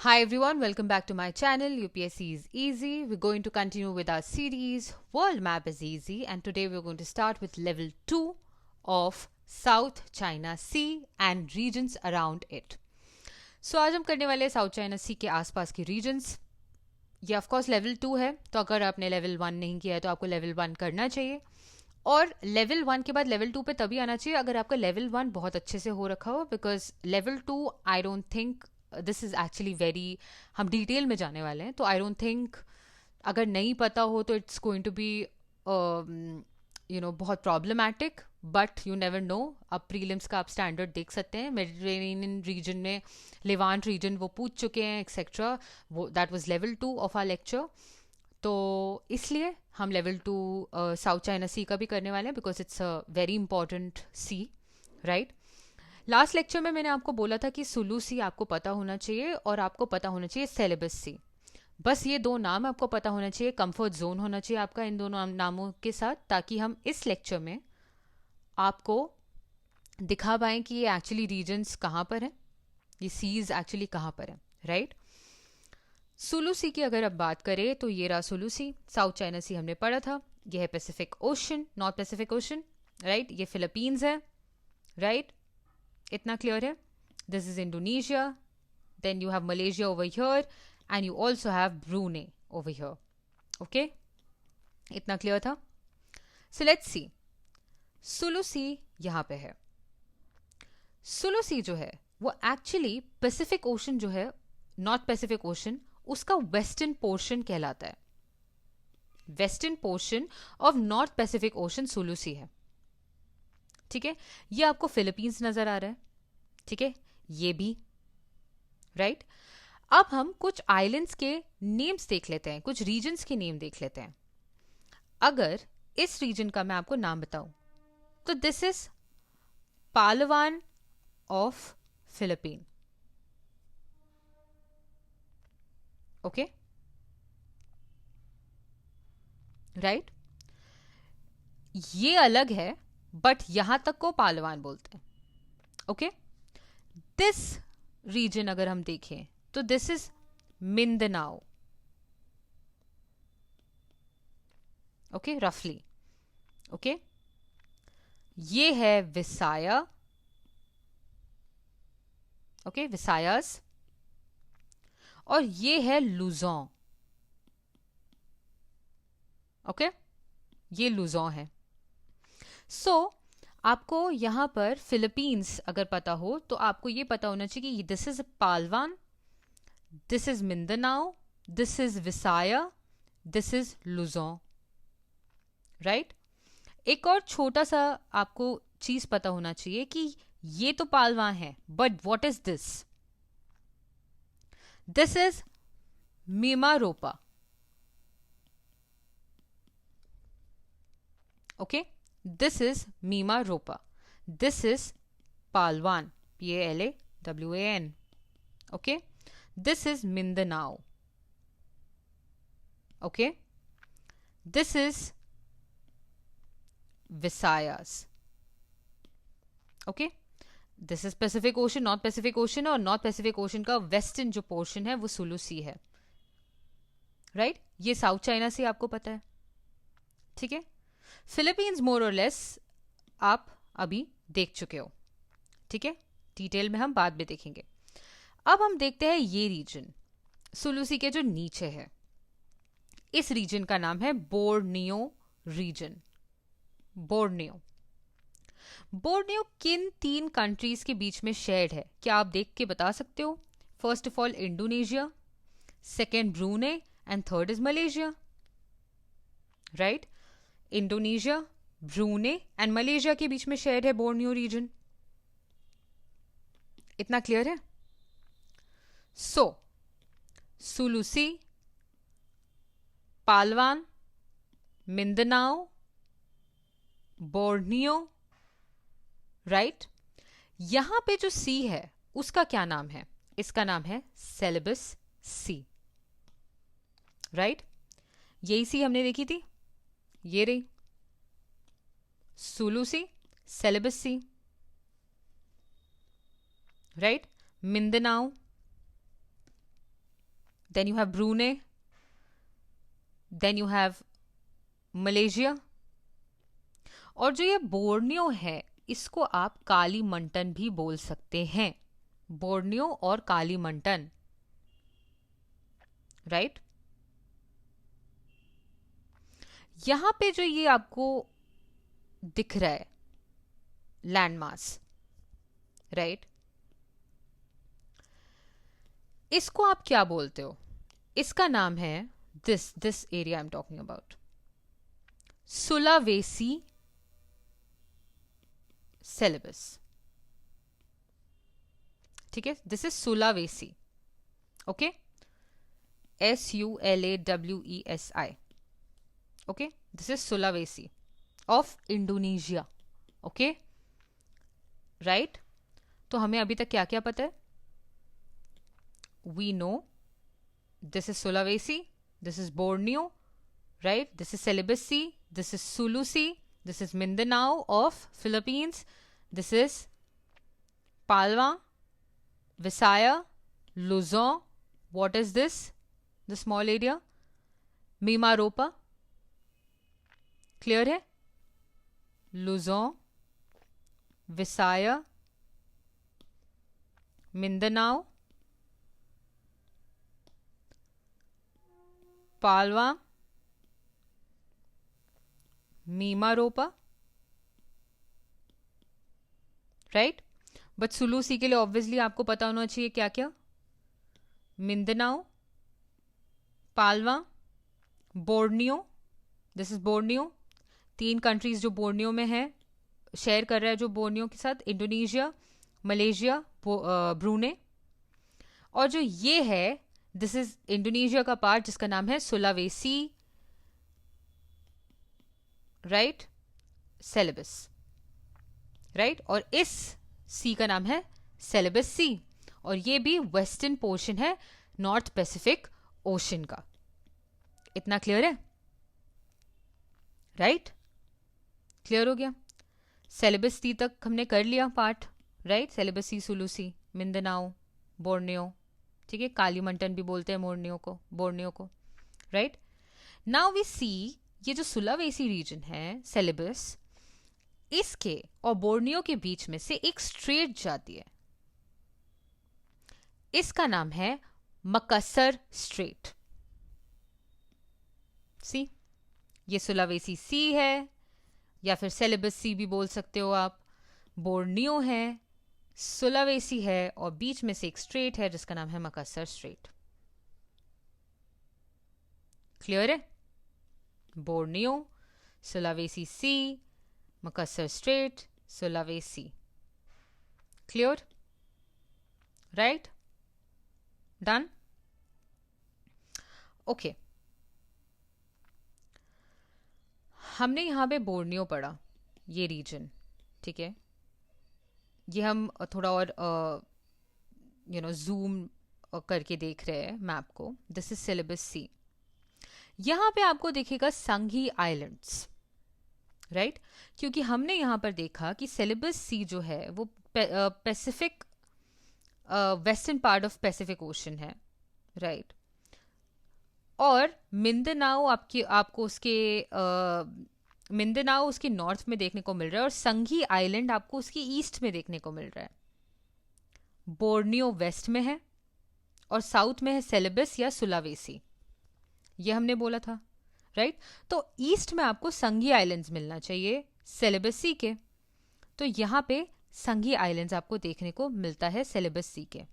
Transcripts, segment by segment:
Hi everyone, welcome back to my channel. UPSC is easy. We're going to continue with our series World Map is Easy, and today we're going to start with level 2 of South China Sea and regions around it. So आज हम करने वाले हैं south China सी के आसपास की regions. ये of course level 2 है, तो अगर आपने लेवल 1 नहीं किया है तो आपको लेवल 1 करना चाहिए. और लेवल 1 के बाद लेवल 2 पे तभी आना चाहिए अगर आपका लेवल 1 बहुत अच्छे से हो रखा हो, because level 2 I don't think this is actually very, हम डिटेल में जाने वाले हैं, तो आई डोंट थिंक अगर नहीं पता हो तो इट्स गोइंग टू बी बहुत problematic. But you never know. अब प्रीलिम्स का आप स्टैंडर्ड देख सकते हैं. मेडिटेरेनियन रीजन में लेवांट रीजन वो पूछ चुके हैं एक्सेट्रा. वो that was level 2 of are lecture. तो इसलिए हम लेवल 2 साउथ चाइना सी का भी करने वाले हैं, because it's a very important sea, right. Last lecture में मैंने आपको बोला था कि सुलू सी आपको पता होना चाहिए और आपको पता होना चाहिए सेलेबस सी. बस ये दो नाम आपको पता होना चाहिए. कंफर्ट जोन होना चाहिए आपका इन दोनों नामों के साथ, ताकि हम इस लेक्चर में आपको दिखा पाएँ कि ये एक्चुअली रीजन्स कहाँ पर हैं, ये सीज एक्चुअली कहाँ पर हैं, राइट. सुलू सी की अगर अब बात करें तो ये रहा सुलू सी. साउथ चाइना सी हमने पढ़ा था. ये है Pacific Ocean, north Pacific Ocean, right. ये फिलीपींस है, राइट. इतना क्लियर है. This is Indonesia. Then you have Malaysia over here and you also have Brunei over here. Okay, इतना क्लियर था. So let's see. सुलू सी यहाँ पे है. सुलू सी जो है वो एक्चुअली पैसिफिक ओशन जो है, नॉर्थ पैसिफिक ओशन, उसका वेस्टर्न पोर्शन कहलाता है. Western portion of north Pacific Ocean Sulu Sea है. ठीक है, ये आपको फिलीपींस नजर आ रहा है. ठीक है, ये भी, राइट. अब हम कुछ आइलैंड्स के नेम्स देख लेते हैं, कुछ रीजन्स के नेम देख लेते हैं. अगर इस रीजन का मैं आपको नाम बताऊं तो दिस इज पालवान ऑफ फिलीपीन. Okay, right. ये अलग है, बट यहां तक को पालवान बोलते हैं. ओके, दिस रीजन अगर हम देखें तो दिस इज मिंदनाओ. ओके, रफली. ओके, ये है विसाया. Okay, Visayas. और ये है लुजों. ओके, ये लुजों है. सो आपको यहां पर फिलीपींस अगर पता हो तो आपको ये पता होना चाहिए कि this is Palawan, this is Mindanao, this is Visaya, this is Luzon, right. एक और छोटा सा आपको चीज पता होना चाहिए कि ये तो पालवान है, but what is this? This is Mimaropa. Okay, this is Mimaropa. This is Palawan, PALAWAN. Okay, this is Mindanao. Okay, this is Visayas. Okay, this is Pacific Ocean, north Pacific Ocean, और north Pacific Ocean का western जो portion है वो Sulu Sea है, right. ये south China सी आपको पता है. ठीक है, फिलीपींस मोर और लेस आप अभी देख चुके हो. ठीक है, डिटेल में हम बाद में देखेंगे. अब हम देखते हैं ये रीजन सुलू सी के जो नीचे है. इस रीजन का नाम है बोर्नियो रीजन. बोर्नियो. बोर्नियो किन 3 कंट्रीज के बीच में शेयर्ड है? क्या आप देख के बता सकते हो? First of all Indonesia, second ब्रूने, and third is Malaysia, right. Indonesia, ब्रूने and Malaysia के बीच में शेयर है बोर्नियो रीजन. इतना क्लियर है? सो सुलू सी, पालवान, मिंदनाओ, बोर्नियो, राइट. यहां पे जो सी है उसका क्या नाम है? इसका नाम है सेलेबस सी, राइट. यही सी हमने देखी थी, ये रही Sulu Sea, Celebes Sea, right. Mindanao, then you have Brunei, then you have Malaysia. और जो ये बोर्नियो है इसको आप कालीमंटन भी बोल सकते हैं, बोर्नियो और कालीमंटन, राइट। यहां पे जो ये आपको दिख रहा है लैंड मास, राइट, इसको आप क्या बोलते हो? इसका नाम है, this area I am talking about, Sulawesi Celebes. ठीक है, this is Sulawesi, okay, SULAWESI, okay, this is Sulawesi of Indonesia, okay, right. तो हमें अभी तक क्या क्या पता है? We know this is Sulawesi, this is Borneo, right? This is Celebes Sea, this is Sulu Sea, this is Mindanao of Philippines, this is Palwa, Visayas, Luzon. What is this? The small area? Mimaropa. Clear है? Luzon, Visayas, Mindanao, Palawan, Mimaropa, right. But Sulu Sea के लिए obviously आपको पता होना चाहिए क्या क्या, Mindanao, Palawan, Borneo, this is Borneo, 3 countries जो बोर्नियो में है, शेयर कर रहा है जो बोर्नियो के साथ, इंडोनेशिया, मलेशिया, ब्रूने। और जो ये है दिस इज इंडोनेशिया का पार्ट जिसका नाम है सुलावेसी, राइट, सेलेबस, राइट। और इस सी का नाम है सेलेबस सी, और ये भी वेस्टर्न पोर्शन है नॉर्थ पैसिफिक ओशन का। इतना क्लियर है, राइट? क्लियर हो गया? सेलेबस सी तक हमने कर लिया पार्ट, राइट? सेलेबस सी, सुलू सी, मिंदनाओ, बोर्नियो, ठीक है, कालीमंटन भी बोलते हैं बोर्नियो को, राइट? नाउ वी सी ये जो सुलावेसी रीजन है सेलेबस, इसके और बोर्नियो के बीच में से एक स्ट्रेट जाती है, इसका नाम है मकसर स्ट्रेट। सी, ये सुलावेसी सी है या फिर सेलेबस सी भी बोल सकते हो आप, बोर्नियो है, सुलावेसी है और बीच में से एक स्ट्रेट है जिसका नाम है मकसर स्ट्रेट। क्लियर है? Borneo, Sulawesi Sea, Makassar Strait, Sulawesi. Clear? Right? Done? Okay, हमने यहां पे बोर्नियो पढ़ा, ये रीजन, ठीक है। ये हम थोड़ा और जूम करके देख रहे हैं मैप को। दिस इज सेलेबस सी। यहां पे आपको दिखेगा संघी आइलैंड्स, राइट? क्योंकि हमने यहां पर देखा कि सेलेबस सी जो है वो Pacific, western part of Pacific ocean है, राइट? और मिंदनाओ आपको उसके मिंदनाओ उसके नॉर्थ में देखने को मिल रहा है और संघी आइलैंड आपको उसकी ईस्ट में देखने को मिल रहा है। बोर्नियो वेस्ट में है और साउथ में है सेलेबस या सुलावेसी, ये हमने बोला था, राइट? तो ईस्ट में आपको संघी आइलैंड्स मिलना चाहिए सेलेबस सी के, तो यहां पे संघी आइलैंड्स आपको देखने को मिलता है सेलेबस सी के।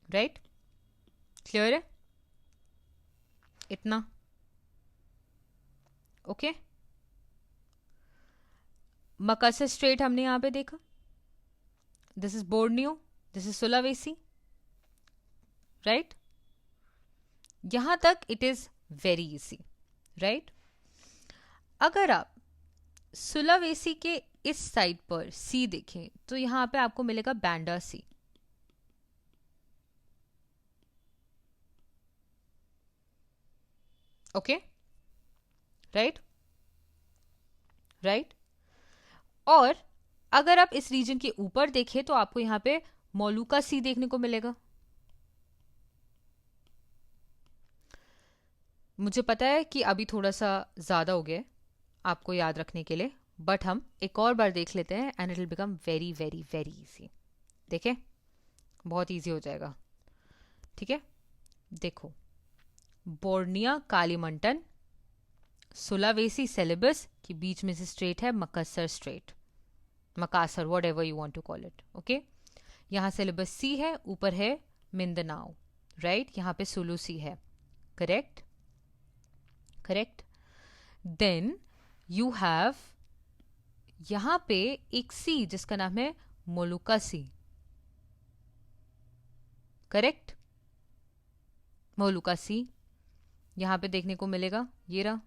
राइट? क्लियर है? इतना ओके? मकसर स्ट्रेट हमने यहां पे देखा, this is Borneo, this is Sulawesi, right? यहां तक it is very easy, right? अगर आप सुलावेसी के इस साइड पर सी देखें तो यहां पे आपको मिलेगा बैंडा सी, ओके, राइट? राइट? और अगर आप इस रीजन के ऊपर देखें तो आपको यहाँ पे मोलुका सी देखने को मिलेगा। मुझे पता है कि अभी थोड़ा सा ज़्यादा हो गया है आपको याद रखने के लिए, बट हम एक और बार देख लेते हैं and it will become very very very easy. देखें, बहुत इजी हो जाएगा। ठीक है, देखो, बोर्निया कालीमंटन सुलावेसी सेलेबस के बीच में से स्ट्रेट है Makassar Strait, Makassar, whatever you want to call it. Okay, यहाँ सेलेबस सी है, ऊपर है मिंदनाओ, राइट, यहाँ पे सुलू सी है। Correct, correct. Then you have यहाँ पे एक सी जिसका नाम है मोलुका सी। करेक्ट, मोलुका सी यहाँ पे देखने को मिलेगा, ये रहा।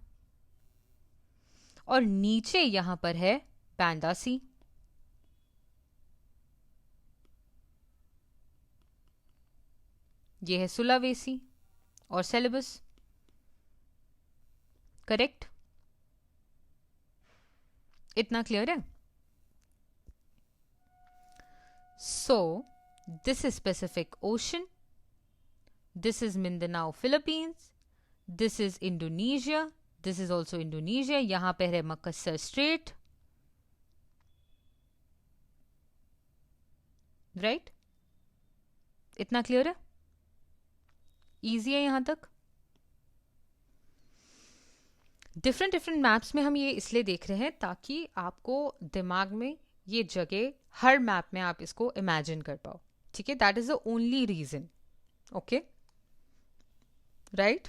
और नीचे यहां पर है पैंडा सी। ये है सुलावेसी और सेलेबस। करेक्ट, इतना क्लियर है? So this is Pacific Ocean, this is Mindanao Philippines, this is Indonesia, this is also Indonesia. यहां पर है मकसर स्ट्रेट, राइट? इतना क्लियर है? इजी है यहां तक? डिफरेंट डिफरेंट मैप्स में हम ये इसलिए देख रहे हैं ताकि आपको दिमाग में ये जगह हर मैप में आप इसको इमेजिन कर पाओ। ठीक है, that is the only reason. Okay, right?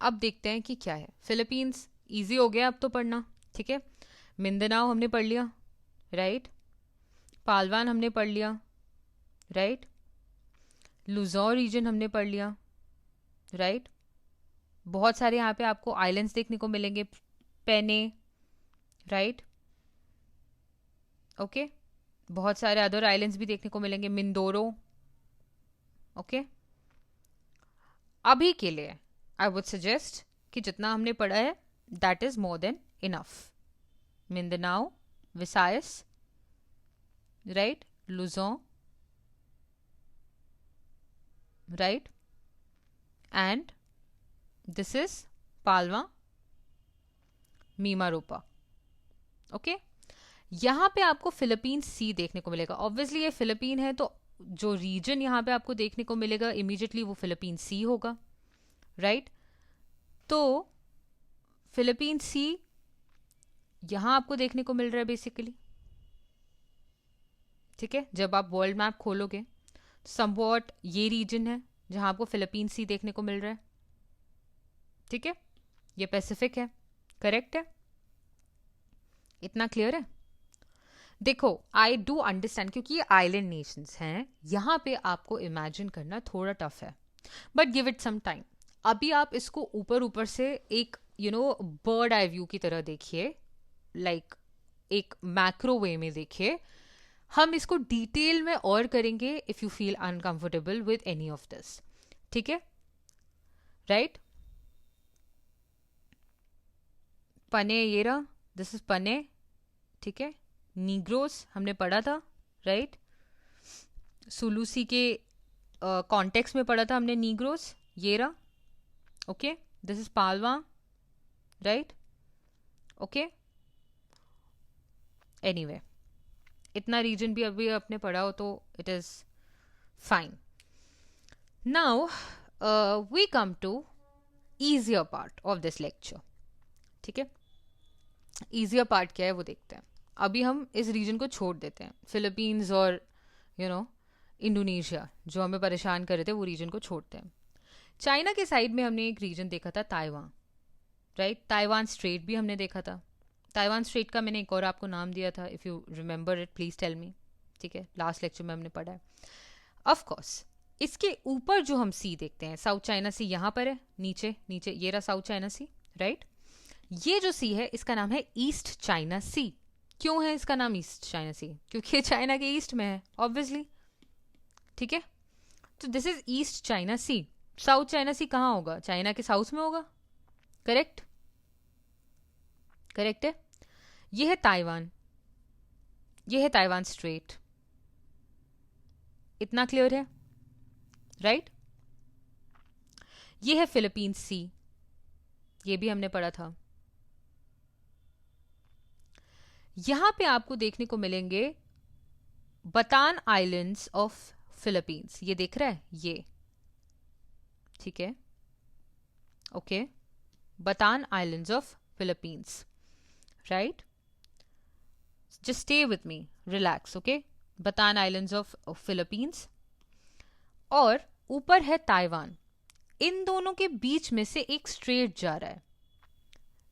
अब देखते हैं कि क्या है। फिलीपींस इजी हो गया अब तो पढ़ना। ठीक है, मिंदानाओ हमने पढ़ लिया, राइट? पालवान हमने पढ़ लिया, राइट? लुजों रीजन हमने पढ़ लिया, राइट? बहुत सारे यहाँ पे आपको आइलैंड्स देखने को मिलेंगे, पेने, राइट? ओके, बहुत सारे अदर आइलैंड्स भी देखने को मिलेंगे, मिंदोरो। ओके, अभी के लिए आई वुड सजेस्ट कि जितना हमने पढ़ा है that is more than enough. Mindanao, Visayas, right? Luzon, right? And this is Palawan, Mimaropa. Okay, यहां पे आपको फिलीपींस सी देखने को मिलेगा। ऑब्वियसली ये फिलीपीन है तो जो रीजन यहां पे आपको देखने को मिलेगा इमीडिएटली वो फिलीपीन सी होगा, राइट? तो फिलीपीन सी यहां आपको देखने को मिल रहा है बेसिकली। ठीक है, जब आप वर्ल्ड मैप खोलोगे समवॉट ये रीजन है जहां आपको फिलीपीन सी देखने को मिल रहा है। ठीक है, ये पैसिफिक है। करेक्ट है? इतना क्लियर है? देखो, आई डू अंडरस्टैंड क्योंकि ये आइलैंड नेशंस हैं, यहां पे आपको इमेजिन करना थोड़ा टफ है, but give it some time. अभी आप इसको ऊपर ऊपर से एक बर्ड आई व्यू की तरह देखिए, लाइक एक मैक्रो वे में देखिए। हम इसको डिटेल में और करेंगे if you feel uncomfortable with any of this. ठीक है, राइट? पने, ये रहा, दिस इज पने। ठीक है, नीग्रोस हमने पढ़ा था, राइट? सुलूसी के कॉन्टेक्स्ट में पढ़ा था हमने नीग्रोस, ये रहा। Okay, this is Palawan, right? Okay, anyway, इतना रीजन भी अभी आपने पढ़ा हो तो it is fine. Now we come to easier part of this lecture. ठीक है, easier पार्ट क्या है वो देखते हैं। अभी हम इस रीजन को छोड़ देते हैं, फिलीपींस और इंडोनेशिया जो हमें परेशान कर रहे थे वो रीजन को छोड़ते हैं। चाइना के साइड में हमने एक रीजन देखा था ताइवान, राइट? ताइवान स्ट्रेट भी हमने देखा था। ताइवान स्ट्रेट का मैंने एक और आपको नाम दिया था, if you remember it please tell me. ठीक है, लास्ट लेक्चर में हमने पढ़ा है। ऑफ कोर्स इसके ऊपर जो हम सी देखते हैं, साउथ चाइना सी यहाँ पर है, नीचे नीचे ये रहा साउथ चाइना सी, राइट? ये जो सी है इसका नाम है ईस्ट चाइना सी। क्यों है इसका नाम ईस्ट चाइना सी? क्योंकि ये चाइना के ईस्ट में है, ऑब्वियसली। ठीक है, तो this is East China Sea. South China Sea कहाँ होगा? चाइना के साउथ में होगा। करेक्ट, करेक्ट है। ये है ताइवान, ये है ताइवान स्ट्रेट, इतना क्लियर है, राइट? ये है फिलीपींस सी, ये भी हमने पढ़ा था। यहां पे आपको देखने को मिलेंगे बतान आइलैंड्स ऑफ फिलीपींस, ये देख रहा है ये, ठीक है, okay, Batan Islands of Philippines, right? Just stay with me, relax, okay? Batan Islands of Philippines, और ऊपर है ताइवान। इन दोनों के बीच में से एक स्ट्रेट जा रहा है,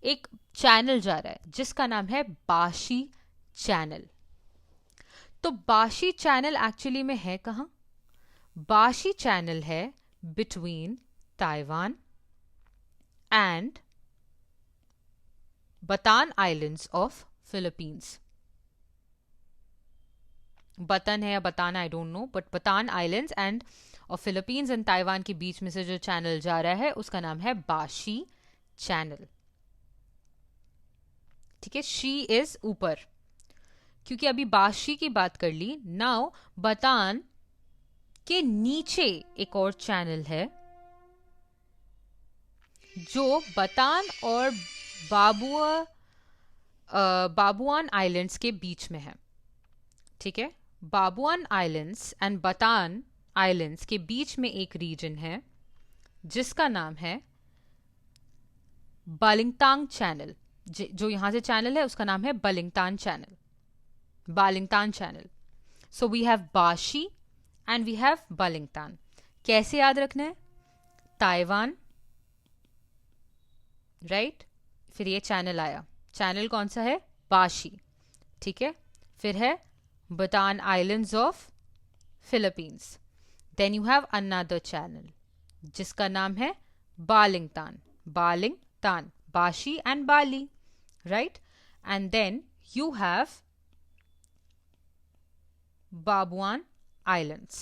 एक चैनल जा रहा है जिसका नाम है बाशी चैनल। तो बाशी चैनल एक्चुअली में है कहां? बाशी चैनल है between Taiwan and Batan Islands of Philippines. Batan है या Batan, I don't know, but Batan Islands and और फिलीपींस एंड ताइवान के बीच में से जो चैनल जा रहा है उसका नाम है बाशी चैनल, ठीक है? शी इज ऊपर, क्योंकि अभी बाशी की बात कर ली। नाउ बतान के नीचे एक और चैनल है जो बतान और बाबुआन आइलैंड्स के बीच में है, ठीक है? बाबुआन आइलैंड्स एंड बतान आइलैंड्स के बीच में एक रीजन है जिसका नाम है बालिंगतांग चैनल। जो यहां से चैनल है उसका नाम है Balintang Channel, Balintang Channel. So we have Bashi and we have Balintang. कैसे याद रखना है? Taiwan, right? फिर ये चैनल आया, चैनल कौन सा है? बाशी, ठीक है? फिर है Batan Islands of Philippines. Then you have another channel जिसका नाम है Balintang, Balintang, Bashi and Bali, right? And then you have Babuan Islands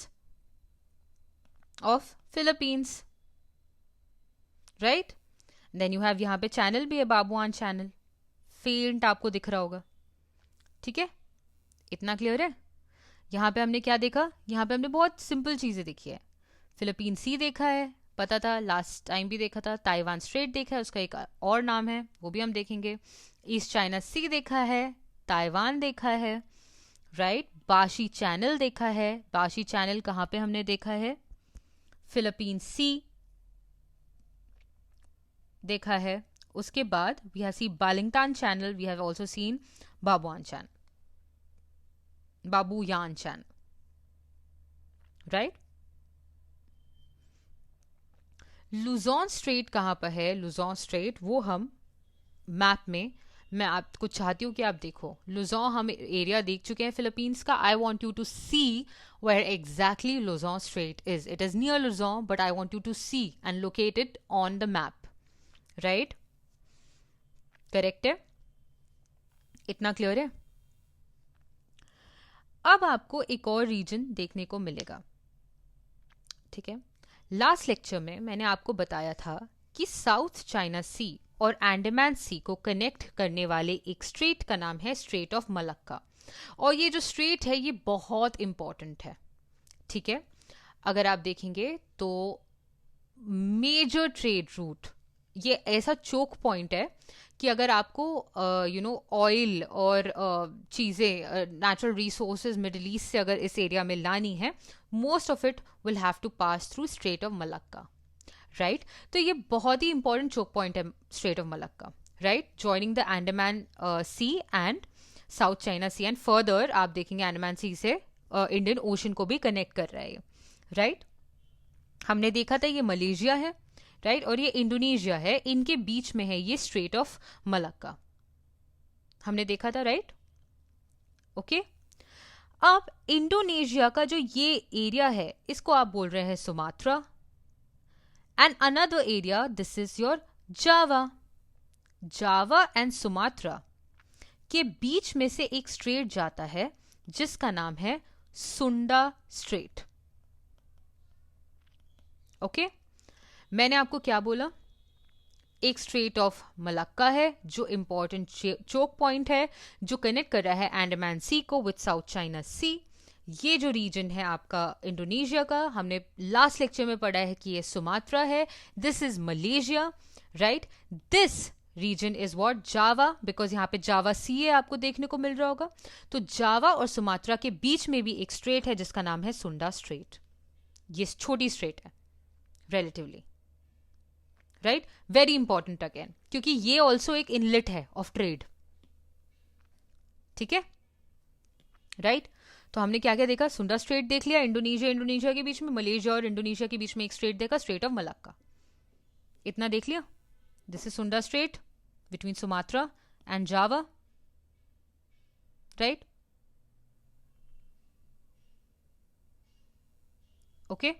of Philippines, right? Then you have यहाँ पे चैनल भी है, बाबुआन चैनल, फेंट आपको दिख रहा होगा, ठीक है? इतना क्लियर है? यहाँ पे हमने क्या देखा? यहाँ पे हमने बहुत सिंपल चीजें देखी है। फिलीपीन सी देखा है, पता था, लास्ट टाइम भी देखा था। ताइवान स्ट्रेट देखा है, उसका एक और नाम है, वो भी हम देखेंगे। ईस्ट चाइना सी देखा है, ताइवान देखा है, राइट? बाशी चैनल देखा है। बाशी चैनल कहाँ पे हमने देखा है? फिलीपीन सी देखा है। उसके बाद we have see Balintang Channel, we have also seen Babuyan Channel, Babuyan Channel, right? Luzon Strait कहाँ पर है? लुजॉन स्ट्रेट वो हम मैप में, मैं आपको चाहती हूँ कि आप देखो। लुजॉन हम एरिया देख चुके हैं फिलीपींस का। I want you to see where exactly Luzon Strait is. It is near Luzon, but I want you to see and locate it on the map, right? Correct है? इतना क्लियर है? अब आपको एक और रीजन देखने को मिलेगा, ठीक है? लास्ट लेक्चर में मैंने आपको बताया था कि साउथ चाइना सी और अंडमान सी को कनेक्ट करने वाले एक स्ट्रेट का नाम है स्ट्रेट ऑफ मलक्का। और ये जो स्ट्रेट है ये बहुत इंपॉर्टेंट है, ठीक है? अगर आप देखेंगे तो मेजर ट्रेड रूट, ये ऐसा चोक पॉइंट है कि अगर आपको ऑयल और चीज़ें, नेचुरल रिसोर्सेज मिडिल ईस्ट से अगर इस एरिया में लानी है, most of it will have to pass through Strait of Malacca, right? तो ये बहुत ही इंपॉर्टेंट चोक पॉइंट है Strait of Malacca, right? Joining the Andaman Sea and South China Sea, and further आप देखेंगे अंडमान सी से इंडियन ओशन को भी कनेक्ट कर रहा है, राइट? हमने देखा था ये मलेशिया है, राइट? और ये इंडोनेशिया है, इनके बीच में है ये स्ट्रेट ऑफ मलक्का, हमने देखा था, राइट? ओके। अब इंडोनेशिया का जो ये एरिया है इसको आप बोल रहे हैं Sumatra, and another area this is your Java. Java and Sumatra के बीच में से एक स्ट्रेट जाता है जिसका नाम है सुंडा स्ट्रेट, ओके? मैंने आपको क्या बोला एक स्ट्रेट ऑफ मलक्का है जो इंपॉर्टेंट चोक पॉइंट है, जो कनेक्ट कर रहा है अंडमान सी को विद साउथ चाइना सी। ये जो रीजन है आपका इंडोनेशिया का, हमने लास्ट लेक्चर में पढ़ा है कि ये सुमात्रा है, this is Malaysia, right. This region is what, Java, because यहाँ पे जावा सी है आपको देखने को मिल रहा होगा। तो जावा और सुमात्रा के बीच में भी एक स्ट्रेट है जिसका नाम है सुंडा स्ट्रेट। ये छोटी स्ट्रेट है relatively, right, very important again, क्योंकि ये ऑल्सो एक इनलेट है ऑफ ट्रेड, ठीक है, राइट। तो हमने क्या क्या देखा, सुंडा स्ट्रेट देख लिया, इंडोनेशिया के बीच में, मलेशिया और इंडोनेशिया के बीच में एक स्ट्रेट देखा, स्ट्रेट ऑफ मलक्का, इतना देख लिया। This is Sunda Strait between Sumatra and Java, right, okay.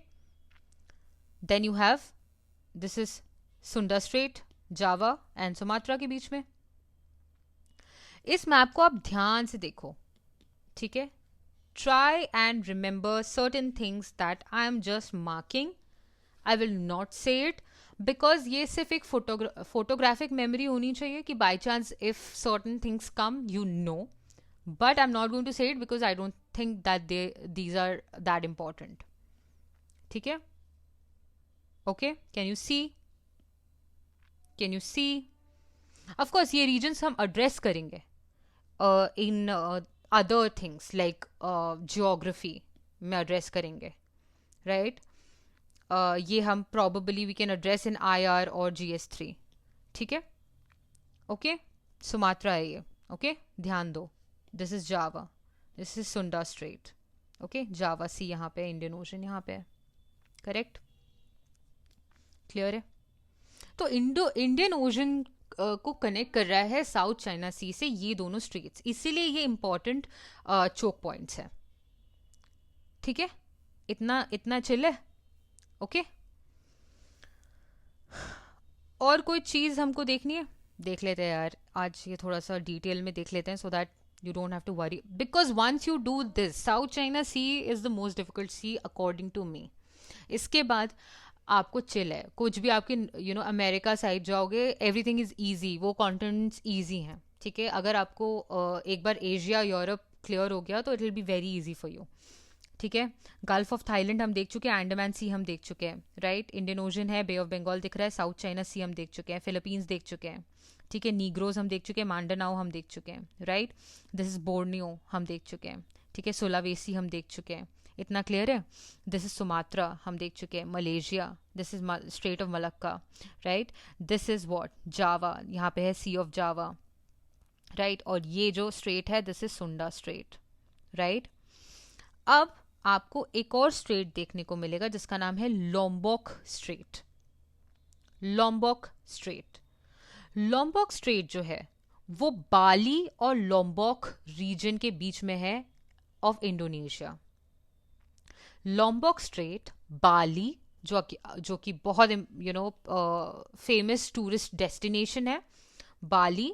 Then you have, this is Sunda Strait, Java and Sumatra के बीच में। इस मैप को आप ध्यान से देखो, ठीक है। Try and remember certain things that I am just marking, I will not say it, because ये सिर्फ एक फोटोग्राफिक मेमोरी होनी चाहिए कि by chance if certain things come you know, but I am not going to say it because I don't think that these are that important, ठीक है, okay. Can you see, can you see, of course ये regions हम address करेंगे in other things like geography में address करेंगे, right. ये हम probably we can address in IR और GS3, ठीक है, ओके। सुमात्रा है ये, ओके, ध्यान दो, this is Java, this is Sunda straight, okay, जावा सी यहाँ पे, इंडियन ओशन यहाँ पे है, करेक्ट, क्लियर है। तो इंडियन ओशन को कनेक्ट कर रहा है साउथ चाइना सी से ये दोनों स्ट्रेट्स, इसीलिए ये इंपॉर्टेंट चोक पॉइंट्स है, ठीक है, इतना चिल है, ओके। और कोई चीज हमको देखनी है, देख लेते हैं यार, आज ये थोड़ा सा डिटेल में देख लेते हैं so that you don't have to worry, because once you do this, South China Sea is the most difficult sea according to me. इसके बाद आपको चिल है, कुछ भी आपके अमेरिका साइड जाओगे एवरीथिंग इज ईजी, वो कॉन्टिनेंट्स ईजी हैं, ठीक है। अगर आपको एक बार एशिया यूरोप क्लियर हो गया तो it will be very easy for you, ठीक है। गल्फ ऑफ थाईलैंड हम देख चुके हैं, अंडमान सी हम देख चुके हैं, राइट, इंडियन ओशन है, बे ऑफ बंगाल दिख रहा है, साउथ चाइना सी हम देख चुके हैं, फिलीपींस देख चुके हैं, ठीक है, नीग्रोज हम देख चुके हैं, मांडानाओ हम देख चुके हैं, राइट, दिस इज बोर्नियो हम देख चुके हैं, ठीक है, सुलावेसी हम देख चुके हैं, इतना क्लियर है। दिस इज सुमात्रा हम देख चुके हैं, Malaysia, this is Strait of Malacca, right, this is what, Java, यहाँ पे है सी ऑफ जावा, राइट, और ये जो स्ट्रेट है this is Sunda straight, right. अब आपको एक और स्ट्रेट देखने को मिलेगा जिसका नाम है Lombok straight, Lombok straight. Lombok straight जो है वो बाली और लोम्बोक रीजन के बीच में है ऑफ इंडोनेशिया। लोम्बोक स्ट्रेट, बाली जो कि बहुत फेमस टूरिस्ट डेस्टिनेशन है, बाली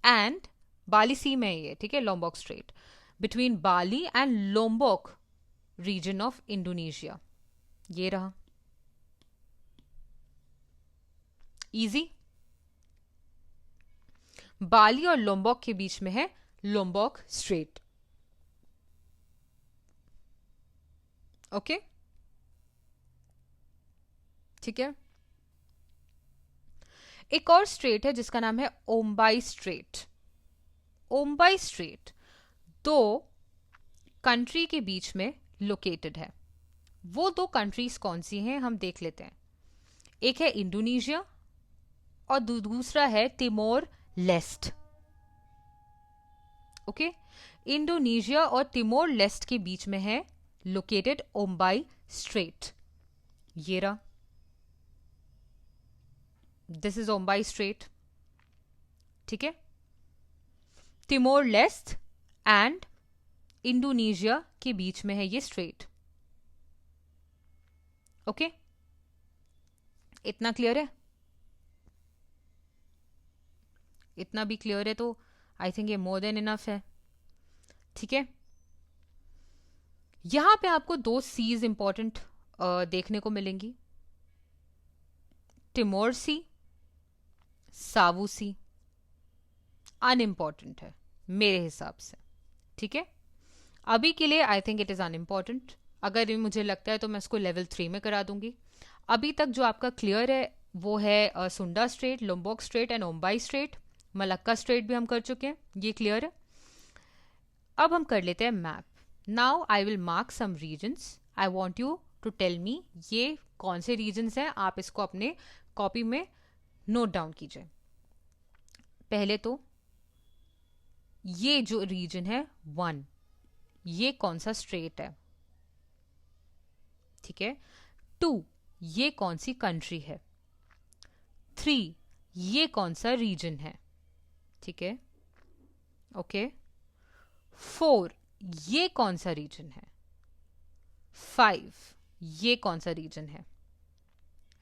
एंड बाली सी में ये, ठीक है, Lombok Strait between Bali and Lombok region of Indonesia, ये रहा, इजी। बाली और लोम्बोक के बीच में है लोम्बोक स्ट्रेट, ओके, ठीक है। एक और स्ट्रेट है जिसका नाम है ओम्बाई स्ट्रेट। ओम्बाई स्ट्रेट दो कंट्री के बीच में लोकेटेड है। वो दो कंट्रीज कौन सी हैं हम देख लेते हैं। एक है इंडोनेशिया और दूसरा है तिमोर लेस्ट, ओके। इंडोनेशिया और तिमोर लेस्ट के बीच में है लोकेटेड ओम्बाई स्ट्रेट, ये रहा, दिस इज ओम्बाई स्ट्रेट, ठीक है। तिमोर लेस्ट एंड इंडोनेशिया के बीच में है ये स्ट्रेट, ओके, इतना क्लियर है, इतना भी क्लियर है तो आई थिंक ये मोर देन इनफ है, ठीक है। यहां पे आपको दो सीज इंपॉर्टेंट देखने को मिलेंगी, टिमोर सी, सावू सी, अनइम्पॉर्टेंट है मेरे हिसाब से, ठीक है। अभी के लिए I think it is unimportant. अगर ये मुझे लगता है तो मैं इसको लेवल 3 में करा दूंगी। अभी तक जो आपका क्लियर है वो है Sunda Strait, Lombok Strait and Ombai Strait. Malacca Strait भी हम कर चुके हैं, ये क्लियर है। अब हम कर लेते हैं map. Now I will mark some regions, I want you to tell me ये कौन से रीजन्स हैं। आप इसको अपने कॉपी में नोट डाउन कीजिए। पहले तो ये जो रीजन है 1, ये कौन सा स्ट्रेट है, ठीक है। 2, ये कौन सी कंट्री है। 3, ये कौन सा रीजन है, ठीक है, ओके। 4, ये कौन सा रीजन है। 5, ये कौन सा रीजन है,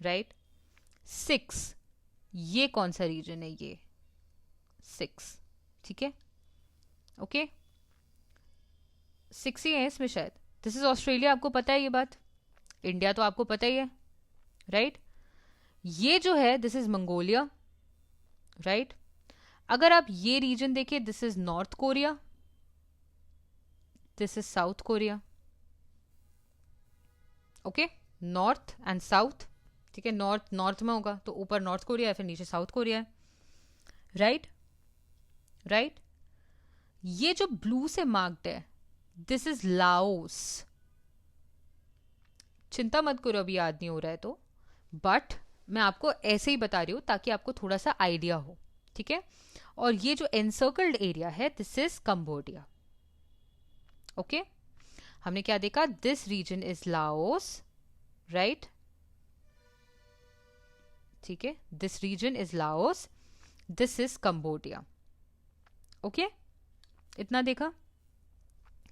राइट। 6, ये कौन सा रीजन है, ये 6, ठीक है, ओके। 6 ही है इसमें शायद। दिस इज ऑस्ट्रेलिया, आपको पता है ये बात। इंडिया तो आपको पता ही है, राइट। ये जो है दिस इज मंगोलिया, राइट। अगर आप ये रीजन देखें, this is north Korea, this is south Korea, okay. North and south, ठीक है। नॉर्थ नॉर्थ में होगा तो ऊपर नॉर्थ कोरिया है, फिर नीचे साउथ कोरिया है, राइट, राइट। ये जो ब्लू से मार्क्ड है दिस इज लाओस। चिंता मत करो अभी याद नहीं हो रहा है तो, बट मैं आपको ऐसे ही बता रही हूं ताकि आपको थोड़ा सा आइडिया हो, ठीक है। और ये जो एनसर्कल्ड एरिया है दिस इज कंबोडिया, ओके। हमने क्या देखा, this region is Laos, right, ठीक है। This region is Laos, this is Cambodia, okay. इतना देखा।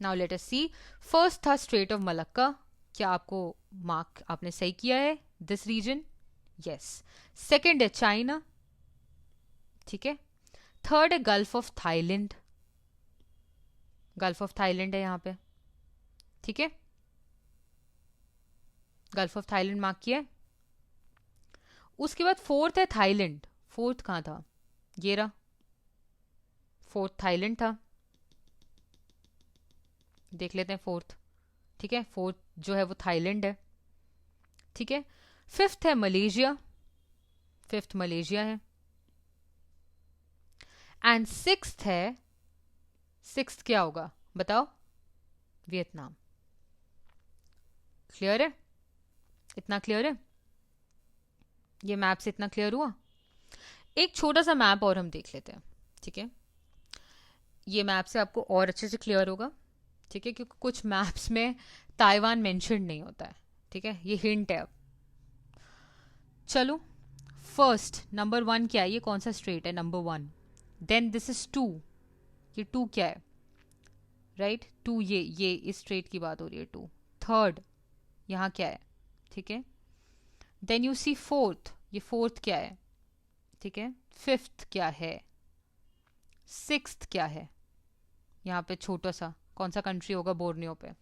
Now let us see. First था स्ट्रेट ऑफ मलक्का, क्या आपको मार्क आपने सही किया है, दिस रीजन, यस। सेकंड है चाइना, ठीक है। थर्ड है Gulf of Thailand, Gulf of Thailand है यहां पे, ठीक है। गल्फ ऑफ थाईलैंड मार्क किया है। उसके बाद फोर्थ है थाईलैंड। फोर्थ कहां था, ये रहा, फोर्थ थाईलैंड था, देख लेते हैं फोर्थ, ठीक है। फोर्थ जो है वो थाईलैंड है, ठीक है। फिफ्थ है मलेशिया, फिफ्थ मलेशिया है। एंड सिक्स्थ है, सिक्स्थ क्या होगा बताओ, वियतनाम। क्लियर है, इतना क्लियर है, ये मैप से इतना क्लियर हुआ। एक छोटा सा मैप और हम देख लेते हैं, ठीक है। ये मैप से आपको और अच्छे से क्लियर होगा, ठीक है, क्योंकि कुछ मैप्स में ताइवान मेंशन नहीं होता है, ठीक है, ये हिंट है। अब चलो, फर्स्ट नंबर 1 क्या है, ये कौन सा स्ट्रेट है, नंबर 1। देन दिस इज 2, ये 2 क्या है, राइट, 2 ये इस स्ट्रेट की बात हो रही है, 2। थर्ड यहाँ क्या है, ठीक है। देन यू सी फोर्थ, ये फोर्थ क्या है, ठीक है। फिफ्थ क्या है, सिक्स्थ क्या है, यहाँ पे छोटा सा कौन सा कंट्री होगा, बोर्नियो पे।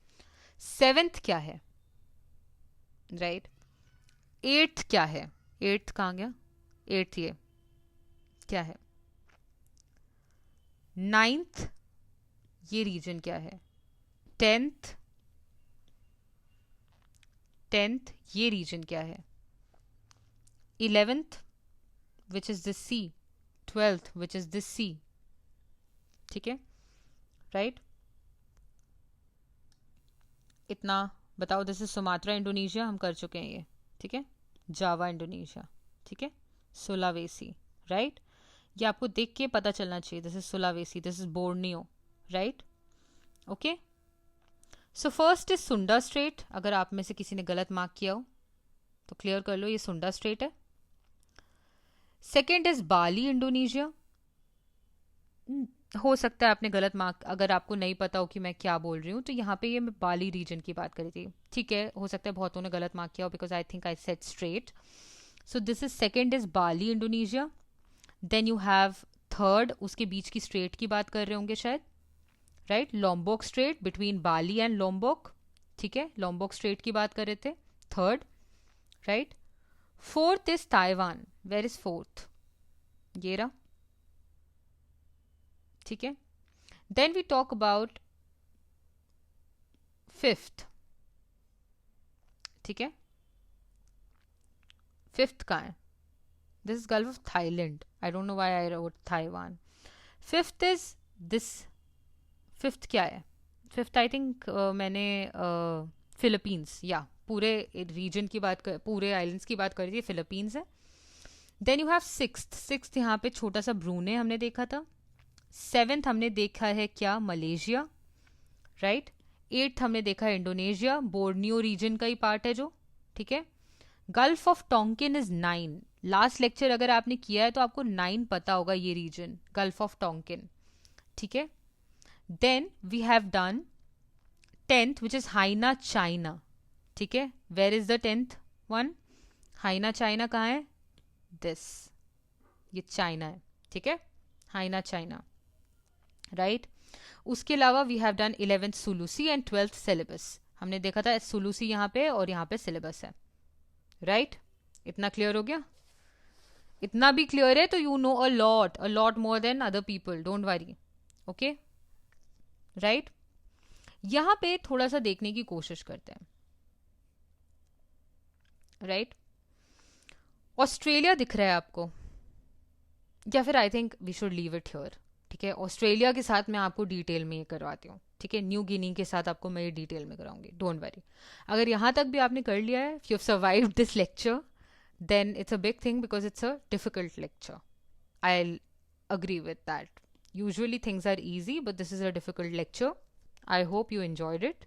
सेवेंथ क्या है, राइट। एट्थ क्या है, एट्थ कहाँ गया, एट्थ ये क्या है। नाइन्थ ये रीजन क्या है। टेंथ, टेंथ ये रीजन क्या है। 11th which is this sea, 12th which is this sea, ठीक है, राइट। इतना बताओ। दिस इज सुमात्रा इंडोनेशिया, हम कर चुके हैं ये, ठीक है। जावा इंडोनेशिया, ठीक है। सुलावेसी, राइट, ये आपको देख के पता चलना चाहिए, this is Sulawesi, this is Borneo, right, okay. So first is Sunda straight, अगर आप में से किसी ने गलत मार्क किया हो तो क्लियर कर लो, ये सुंडा स्ट्रेट है। सेकेंड इज बाली इंडोनेशिया, हो सकता है आपने गलत मार्क, अगर आपको नहीं पता हो कि मैं क्या बोल रही हूँ तो यहाँ पे ये मैं बाली रीजन की बात करी थी, ठीक है। हो सकता है बहुतों ने गलत मार्क किया हो, because I think I said strait. So this is second is Bali Indonesia. Then you have third, उसके बीच की स्ट्रेट की बात कर रहे होंगे शायद, right, Lombok Strait between Bali and Lombok, ठीक है, लॉम्बोक स्ट्रेट की बात कर रहे थे, third, right. Fourth is Taiwan. Where is fourth? ये रहा. ठीक है. Then we talk about fifth. ठीक है. फिफ्थ कहाँ है? This is Gulf of Thailand. I don't know why I wrote Taiwan. Fifth is this. Fifth क्या है? फिफ्थ आई थिंक मैंने फिलीपींस या पूरे रीजन की बात कर, पूरे आइलैंड्स की बात करी थी, फिलीपींस है. Then you have sixth. Sixth यहाँ पे छोटा सा ब्रूने हमने देखा था. सेवेंथ हमने देखा है क्या? मलेशिया. राइट. एट्थ हमने देखा है इंडोनेशिया, बोर्नियो रीजन का ही पार्ट है जो. ठीक है. Gulf of Tonkin is 9. Last lecture अगर आपने किया है तो आपको 9 पता होगा ये रीजन, गल्फ ऑफ टोंकिन. ठीक है. Then we have done 10th which is Hainan China. ठीक है. Where is the 10th one? Hainan China कहाँ है? दिस. ये चाइना है. ठीक है. Hainan China. राइट. उसके अलावा we have done 11th Sulu Sea and 12th Celebes. हमने देखा था सुलूसी यहाँ पे और यहाँ पे सिलेबस है. राइट. इतना क्लियर हो गया? इतना भी क्लियर है तो you know a lot more than other people. Don't worry. Okay. Right. यहां पे थोड़ा सा देखने की कोशिश करते हैं. राइट. ऑस्ट्रेलिया दिख रहा है आपको? या फिर I think we should leave it here. ठीक है. ऑस्ट्रेलिया के साथ मैं आपको डिटेल में ये करवाती हूँ. ठीक है. न्यू गिनी के साथ आपको मैं ये डिटेल में कराऊंगी. Don't worry. अगर यहाँ तक भी आपने कर लिया है, you have survived this lecture, then it's a big thing because it's a difficult lecture. I'll agree with that. Usually things are easy, but this is a difficult lecture. I hope you enjoyed it.